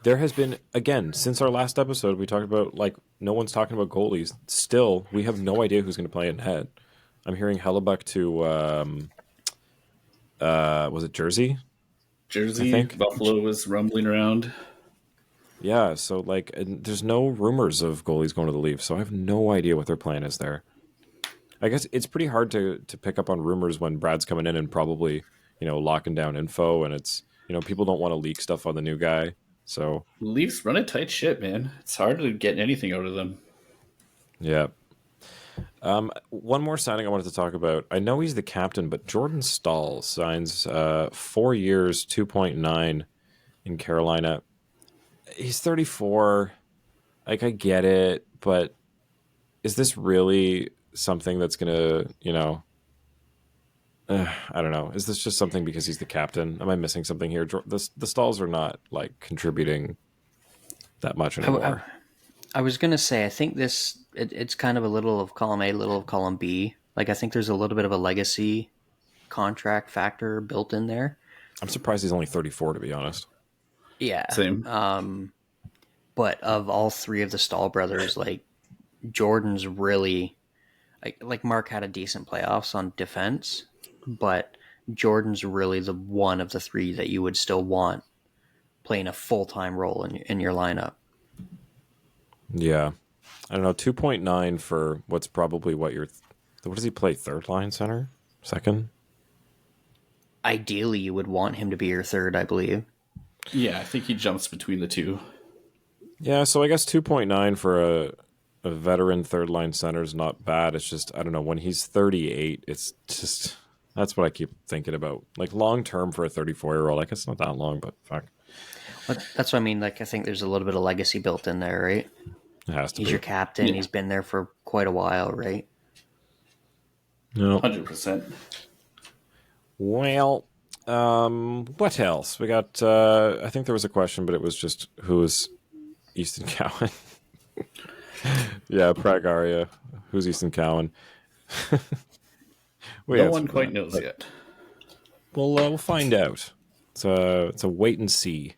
There has been, again, since our last episode, we talked about, like, no one's talking about goalies. Still, we have no idea who's going to play in net. I'm hearing Hellebuck to, was it Jersey? Jersey, I think. Buffalo was rumbling around. Yeah, so, like, there's no rumors of goalies going to the Leafs, so I have no idea what their plan is there. I guess it's pretty hard to pick up on rumors when Brad's coming in and probably, locking down info, and it's, people don't want to leak stuff on the new guy. So Leafs run a tight ship, man. It's hard to get anything out of them. Yeah. One more signing I wanted to talk about. I know he's the captain, but Jordan Staal signs 4 years, 2.9 in Carolina. He's 34. Like, I get it, but is this really something that's going to, I don't know. Is this just something because he's the captain? Am I missing something here? The Stalls are not like contributing that much anymore. I was gonna say I think it's kind of a little of column A, little of column B. Like I think there's a little bit of a legacy contract factor built in there. I'm surprised he's only 34, to be honest. Yeah, same. But of all 3 of the Stahl brothers, like Jordan's really like Mark had a decent playoffs on defense. But Jordan's really the one of the 3 that you would still want playing a full-time role in your lineup. Yeah. I don't know, 2.9 for what's probably what does he play, third line center? Second? Ideally, you would want him to be your third, I believe. Yeah, I think he jumps between the 2. Yeah, so I guess 2.9 for a veteran third line center is not bad. It's just, I don't know, when he's 38, it's just... That's what I keep thinking about. Like, long-term for a 34-year-old, like, it's not that long, but fuck. But that's what I mean. Like, I think there's a little bit of legacy built in there, right? It has to He's be. your captain. Yeah. He's been there for quite a while, right? No. 100%. Well, what else? We got, I think there was a question, but it was just, who's Easton Cowan? Yeah, Pragaria. Who's Easton Cowan? No one quite knows yet. We'll find out. It's a wait and see.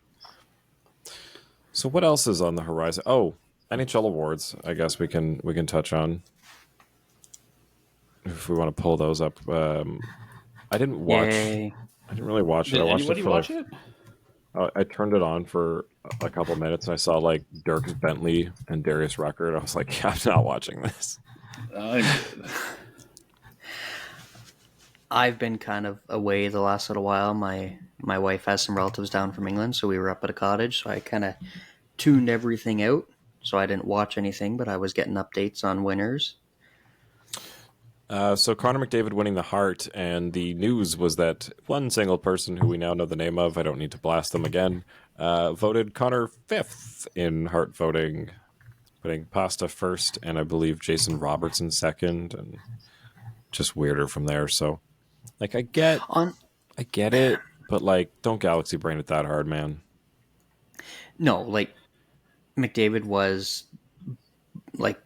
So what else is on the horizon? Oh, NHL awards. I guess we can touch on if we want to pull those up. I didn't watch. Yay. I didn't really watch it. Did I watched anybody it for watch it? I turned it on for a couple minutes and I saw like Dirk Bentley and Darius Rucker, and I was like, I'm not watching this. I'm good. I've been kind of away the last little while. My wife has some relatives down from England, so we were up at a cottage. So I kind of tuned everything out. So I didn't watch anything, but I was getting updates on winners. So Connor McDavid winning the Hart, and the news was that one single person who we now know the name of, I don't need to blast them again, voted Connor 5th in Hart voting, putting Pasta first, and I believe Jason Robertson second, and just weirder from there. So, like, I get it, but like, don't galaxy brain it that hard, man. No, like McDavid was like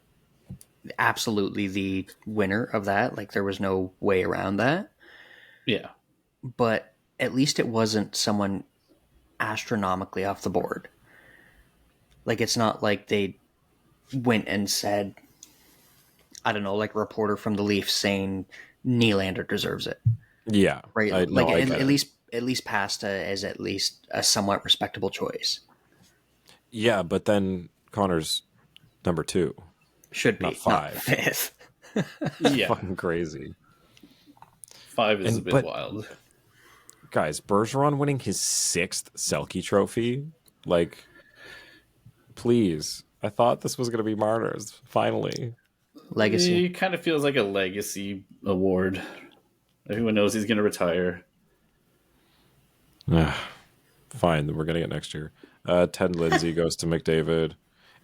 absolutely the winner of that. Like there was no way around that. Yeah. But at least it wasn't someone astronomically off the board. Like it's not like they went and said, I don't know, like a reporter from the Leafs saying Nylander deserves it. Yeah. Right. At least Pasta is at least a somewhat respectable choice. Yeah, but then Connor's number 2, Should be not 5. not fifth. Yeah, Fucking crazy. 5 is a bit but wild. guys, Bergeron winning his 6th Selke trophy, like, please. I thought this was going to be Marner's, finally. Legacy. It kind of feels like a legacy award. Everyone knows he's going to retire. Fine, then we're getting it next year. Ted Lindsay goes to McDavid.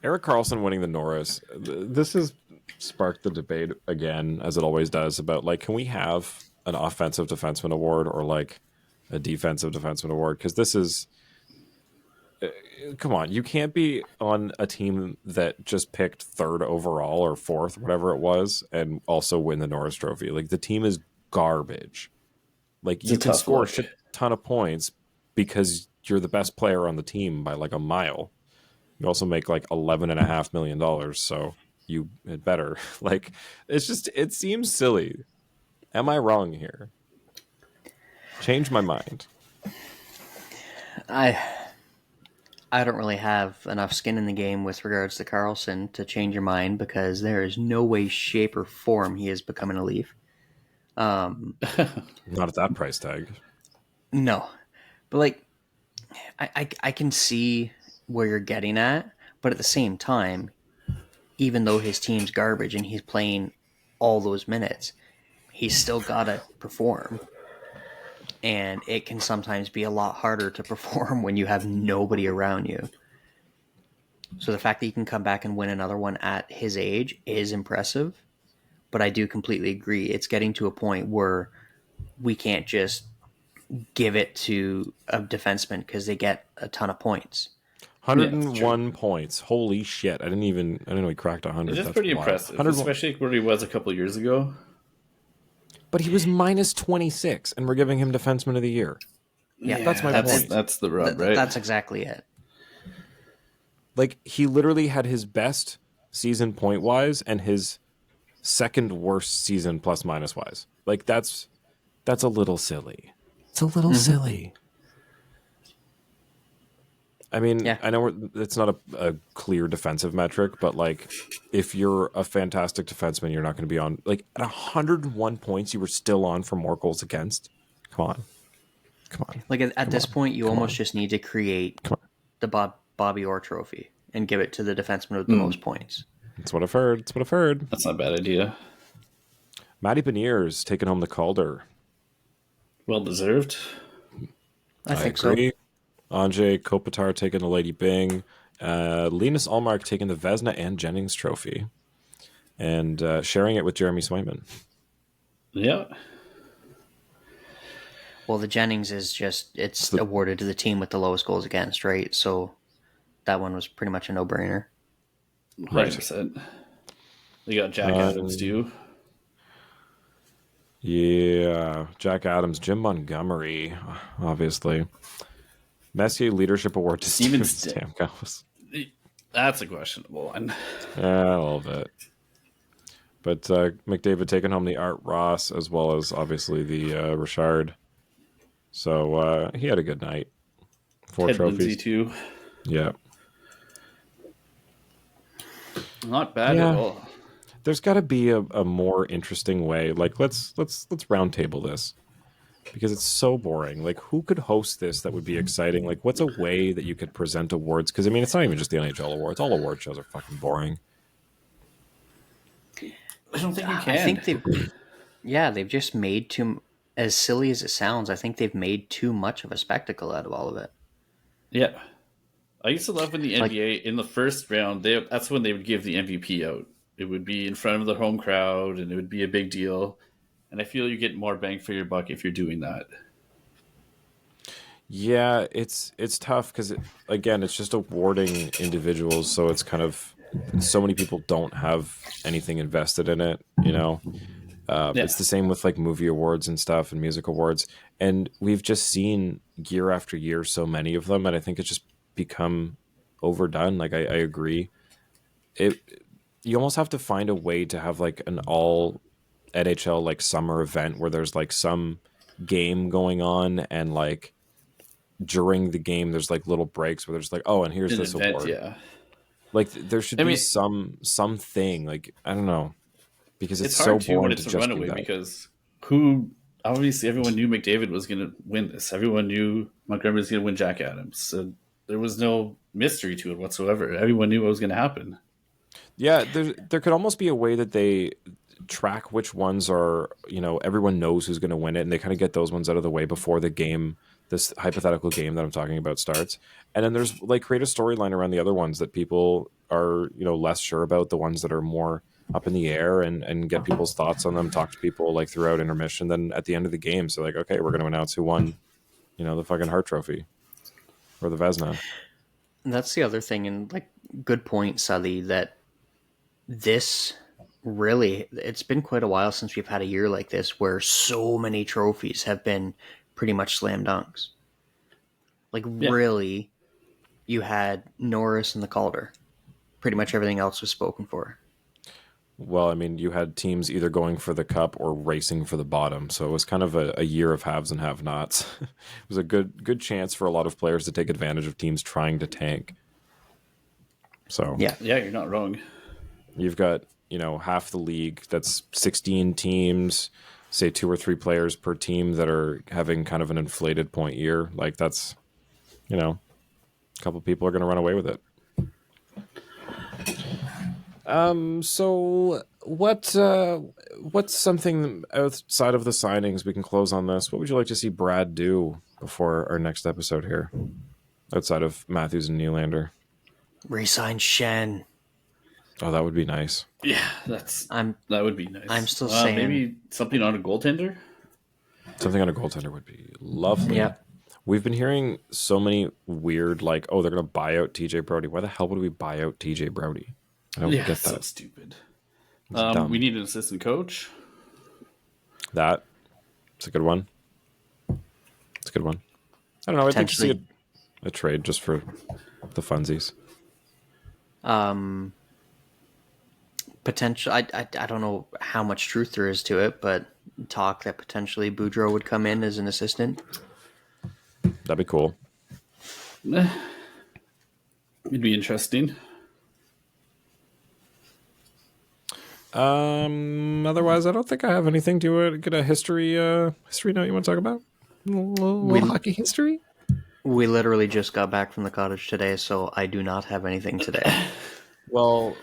Erik Karlsson winning the Norris. This has sparked the debate again, as it always does, about, like, can we have an offensive defenseman award or, like, a defensive defenseman award? Because this is... come on, you can't be on a team that just picked 3rd overall or 4th, whatever it was, and also win the Norris Trophy. Like, the team is garbage. Like, It's you a can tough score a look. shit ton of points because you're the best player on the team by like a mile. You also make like $11.5 million, so you had better. Like, it's just, it seems silly. Am I wrong here? Change my mind. I don't really have enough skin in the game with regards to Carlson to change your mind, because there is no way, shape, or form he is becoming a Leaf. Not at that price tag. No, but like, I can see where you're getting at, but at the same time, even though his team's garbage and he's playing all those minutes, he's still gotta perform. And it can sometimes be a lot harder to perform when you have nobody around you. So the fact that he can come back and win another one at his age is impressive. But I do completely agree. It's getting to a point where we can't just give it to a defenseman because they get a ton of points. 101 points. Holy shit. I didn't know he cracked 100. It's just That's pretty wild. impressive, 101. especially where he was a couple of years ago. But he was minus 26, and we're giving him Defenseman of the Year. Yeah, that's my point. That's the rub, right? That's exactly it. Like, he literally had his best season point-wise and his second worst season plus-minus-wise. Like, that's a little silly. It's a little silly. I mean, Yeah. I know it's not a clear defensive metric, but, like, if you're a fantastic defenseman, you're not going to be on... Like, at 101 points, you were still on for more goals against? Come on. Like at this point, you almost just need to create the Bobby Orr trophy and give it to the defenseman with the most points. That's what I've heard. That's not a bad idea. Matty Beniers taking home the Calder. Well deserved. I think agree. Andrzej Kopitar taking the Lady Byng. Linus Ullmark taking the Vezina and Jennings trophy. And sharing it with Jeremy Swayman. Yeah. Well, the Jennings is just, it's awarded to the team with the lowest goals against, right? So that one was pretty much a no-brainer. 100%. They got Jack Adams too. Yeah, Jack Adams, Jim Montgomery, obviously. Messier Leadership Award to Steven Stamkos. That's a questionable one. Yeah, a little bit. But McDavid taking home the Art Ross as well as obviously the Richard. So he had a good night. 4 Ted trophies Lindsay too. Yeah. Not bad at all. There's got to be a more interesting way. Like let's round table this because it's so boring. Like who could host this that would be exciting? Like what's a way that you could present awards? Because I mean, it's not even just the NHL awards. All award shows are fucking boring. I don't think you can. I think they've just made too, as silly as it sounds, I think they've made too much of a spectacle out of all of it. Yeah. I used to love when the NBA, in the first round, that's when they would give the MVP out. It would be in front of the home crowd, and it would be a big deal. And I feel you get more bang for your buck if you're doing that. Yeah, it's tough because, again, it's just awarding individuals, so it's kind of... So many people don't have anything invested in it, you know? It's the same with, like, movie awards and stuff and music awards. And we've just seen year after year so many of them, and I think it's just become overdone. Like, I agree. You almost have to find a way to have, like, an all NHL, like, summer event where there's, like, some game going on and, like, during the game there's like little breaks where they're just like, oh, and here's An this event, award. yeah. Like there should be something, like, I don't know, because it's so hard too when boring it's to a just do runaway that. because obviously everyone knew McDavid was going to win this. Everyone knew Montgomery was going to win Jack Adams. So there was no mystery to it whatsoever. Everyone knew what was going to happen. Yeah, there could almost be a way that they track which ones are, everyone knows who's going to win it, and they kind of get those ones out of the way before the game, this hypothetical game that I'm talking about, starts. And then there's like create a storyline around the other ones that people are, less sure about, the ones that are more up in the air, and get people's thoughts on them, talk to people like throughout intermission. Then at the end of the game, so like, okay, we're going to announce who won, the fucking Hart Trophy or the Vezina. And that's the other thing, and like, good point, Suthy, that this really, it's been quite a while since we've had a year like this where so many trophies have been pretty much slam dunks. Like, really, you had Norris and the Calder. Pretty much everything else was spoken for. Well, I mean, you had teams either going for the cup or racing for the bottom, so it was kind of a year of haves and have-nots. It was a good chance for a lot of players to take advantage of teams trying to tank. So yeah, you're not wrong. You've got, half the league, that's 16 teams, say 2 or 3 players per team that are having kind of an inflated point year. Like, that's, a couple people are going to run away with it. So what's something outside of the signings, we can close on this? What would you like to see Brad do before our next episode here, outside of Matthews and Nylander? Resign Shen. Oh, that would be nice. Yeah, that would be nice. I'm still saying maybe something on a goaltender. Something on a goaltender would be lovely. Yeah. We've been hearing so many weird, like, oh, they're going to buy out TJ Brody. Why the hell would we buy out TJ Brody? I don't get that. So stupid. Dumb. We need an assistant coach. It's a good one. It's a good one. I don't know. I'd like to see a trade just for the funsies. Potential. I don't know how much truth there is to it, but talk that potentially Boudreaux would come in as an assistant. That'd be cool. It'd be interesting. Otherwise, I don't think I have anything to get a history note you want to talk about. A little hockey history. We literally just got back from the cottage today, so I do not have anything today. Well,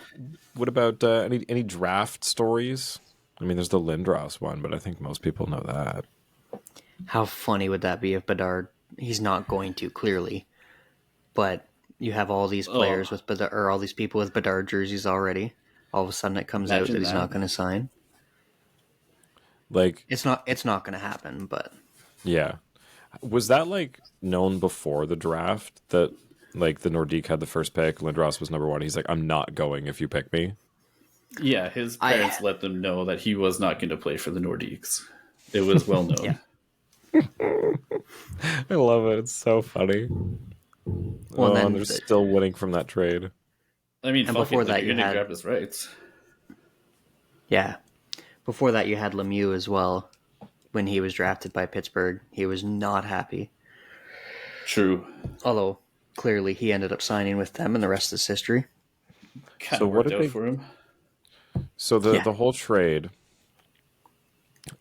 what about any draft stories? I mean, there's the Lindros one, but I think most people know that. How funny would that be if Bedard? He's not going to, clearly, but you have all these players with Bedard, or all these people with Bedard jerseys already. All of a sudden, it comes out that he's not going to sign. Like, it's not going to happen. But yeah, was that like known before the draft that like the Nordique had the first pick, Lindros was number 1? He's like, I'm not going if you pick me. Yeah, his parents let them know that he was not going to play for the Nordiques. It was well known. Yeah. I love it. It's so funny. Well, then they're still winning from that trade. I mean, and before that, you're going to grab his rights. Yeah. Before that, you had Lemieux as well. When he was drafted by Pittsburgh, he was not happy. True. Although, clearly, he ended up signing with them, and the rest is history. Kind of worked out for him. So the whole trade,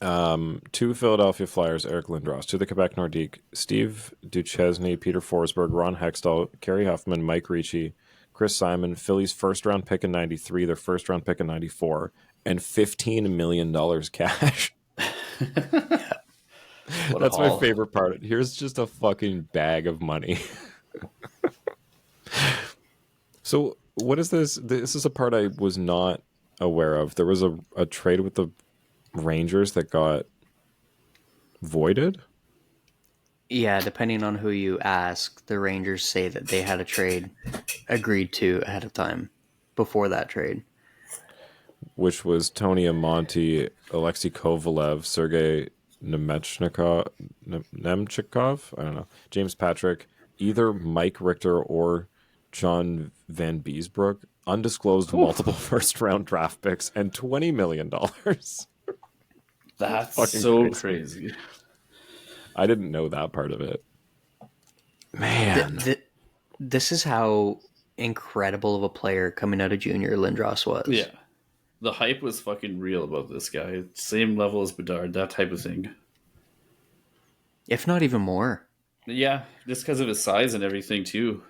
to Philadelphia Flyers, Eric Lindros, to the Quebec Nordique, Steve Duchesne, Peter Forsberg, Ron Hextall, Kerry Huffman, Mike Ricci, Chris Simon, Philly's first-round pick in 93, their first-round pick in 94, and $15 million cash. That's my favorite part. Here's just a fucking bag of money. So what is this? This is a part I was not aware of. There was a trade with the Rangers that got voided. Yeah, depending on who you ask, the Rangers say that they had a trade agreed to ahead of time before that trade. Which was Tony Amonte, Alexei Kovalev, Sergei Nemechnikov, I don't know, James Patrick, either Mike Richter or John Van Beesbrook, undisclosed multiple first-round draft picks, and $20 million. That's so crazy. I didn't know that part of it. Man. This is how incredible of a player coming out of junior Lindros was. Yeah. The hype was fucking real about this guy. Same level as Bedard, that type of thing. If not even more. Yeah, just because of his size and everything, too.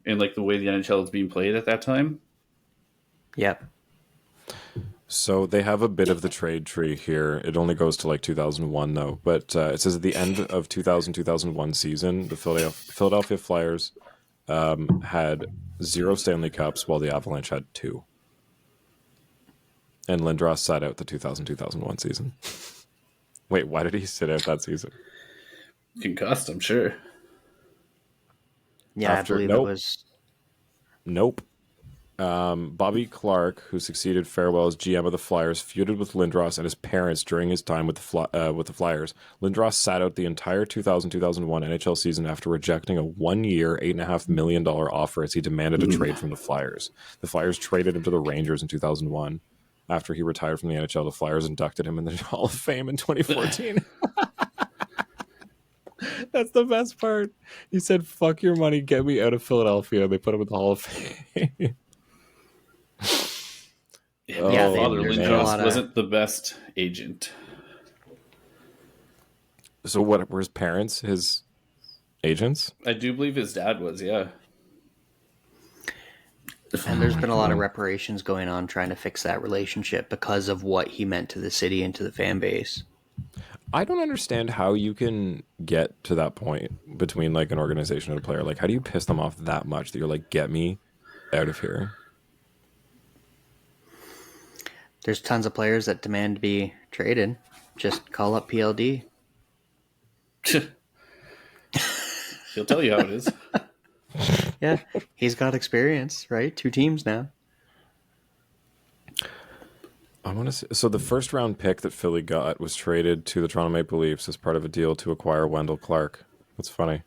And, like, the way the NHL was being played at that time. Yep. So they have a bit of the trade tree here. It only goes to like 2001 though. But it says at the end of 2000-2001 season, the Philadelphia Flyers had 0 Stanley Cups while the Avalanche had 2. And Lindros sat out the 2000-2001 season. Wait, why did he sit out that season? Concussed, I'm sure. Yeah, I believe it was. Nope. Bobby Clark, who succeeded Farewell as GM of the Flyers, feuded with Lindros and his parents during his time with the Flyers. Lindros sat out the entire 2000-2001 NHL season after rejecting a 1-year, $8.5 million offer as he demanded a trade from the Flyers. The Flyers traded him to the Rangers in 2001. After he retired from the NHL, the Flyers inducted him in the Hall of Fame in 2014. That's the best part. He said, "Fuck your money, get me out of Philadelphia." They put him in the Hall of Fame. Yeah, Father Lindros wasn't the best agent. So what were his parents, his agents? I do believe his dad was, yeah. And there's been a lot of reparations going on trying to fix that relationship because of what he meant to the city and to the fan base. I don't understand how you can get to that point between like an organization and a player. Like, how do you piss them off that much that you're like, get me out of here? There's tons of players that demand to be traded. Just call up PLD. He'll tell you how it is. Yeah, he's got experience, right? 2 teams now. I want to see. So the first round pick that Philly got was traded to the Toronto Maple Leafs as part of a deal to acquire Wendell Clark. That's funny.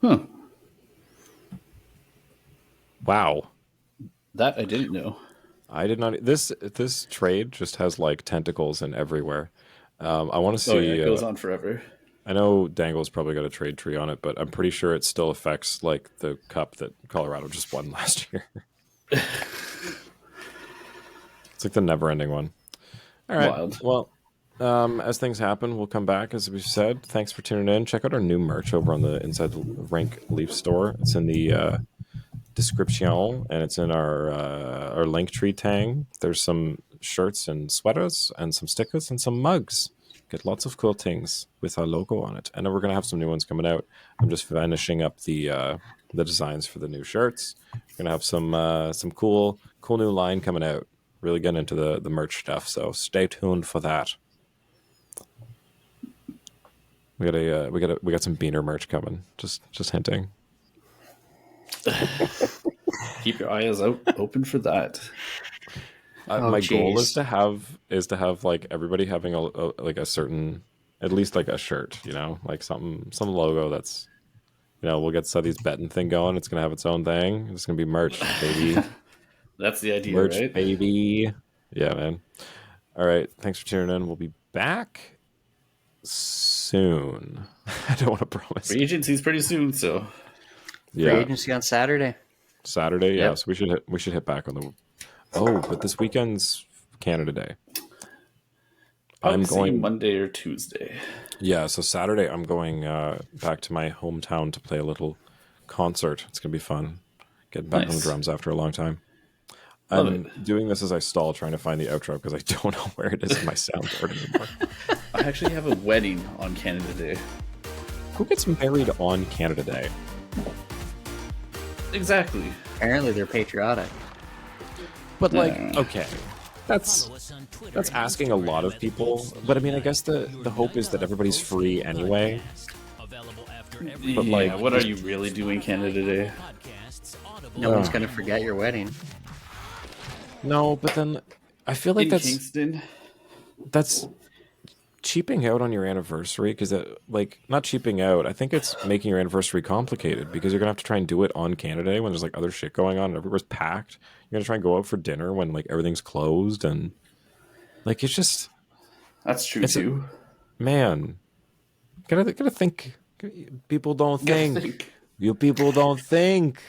Huh. Wow. That I didn't know. I did not. This trade just has like tentacles in everywhere. I want to see. Oh, yeah, it goes on forever. I know Dangle's probably got a trade tree on it, but I'm pretty sure it still affects like the cup that Colorado just won last year. It's like the never-ending one. All right. Wild. Well, as things happen, we'll come back. As we've said, thanks for tuning in. Check out our new merch over on the Inside the Rink Leaf store. It's in the description, and it's in our link tree tang. There's some shirts and sweaters and some stickers and some mugs. Get lots of cool things with our logo on it. And then we're going to have some new ones coming out. I'm just finishing up the designs for the new shirts. We're going to have some cool new line coming out. Really getting into the merch stuff, so stay tuned for that. We got some Biehner merch coming. Just hinting. Keep your eyes open for that. My goal is to have like everybody having a certain, at least like a shirt, you know, like some logo that's, you know, we'll get Suthy's betting thing going. It's gonna have its own thing. It's gonna be merch, baby. That's the idea, merch, right? baby. Yeah, man. All right, thanks for tuning in. We'll be back soon. I don't want to promise. Free agency's pretty soon, so Free agency on Saturday. Saturday, Yep. yeah. So we should hit back on the. Oh, but this weekend's Canada Day. I'm going Monday or Tuesday. Yeah, so Saturday I'm going back to my hometown to play a little concert. It's gonna be fun. Getting back on the drums after a long time. I'm doing this as I stall, trying to find the outro because I don't know where it is in my soundboard anymore. I actually have a wedding on Canada Day. Who gets married on Canada Day? Exactly. Apparently they're patriotic. But like, okay, that's asking a lot of people. But I mean, I guess the hope is that everybody's free anyway. But like, what are you really doing Canada Day? No one's going to forget your wedding. No, but then I feel like Kingston. That's cheaping out on your anniversary because like not cheaping out. I think it's making your anniversary complicated because you're gonna have to try and do it on Canada Day when there's like other shit going on and everywhere's packed. You're gonna try and go out for dinner when like everything's closed and like it's just That's true too. Man, gotta think People don't You gotta think. You people don't think.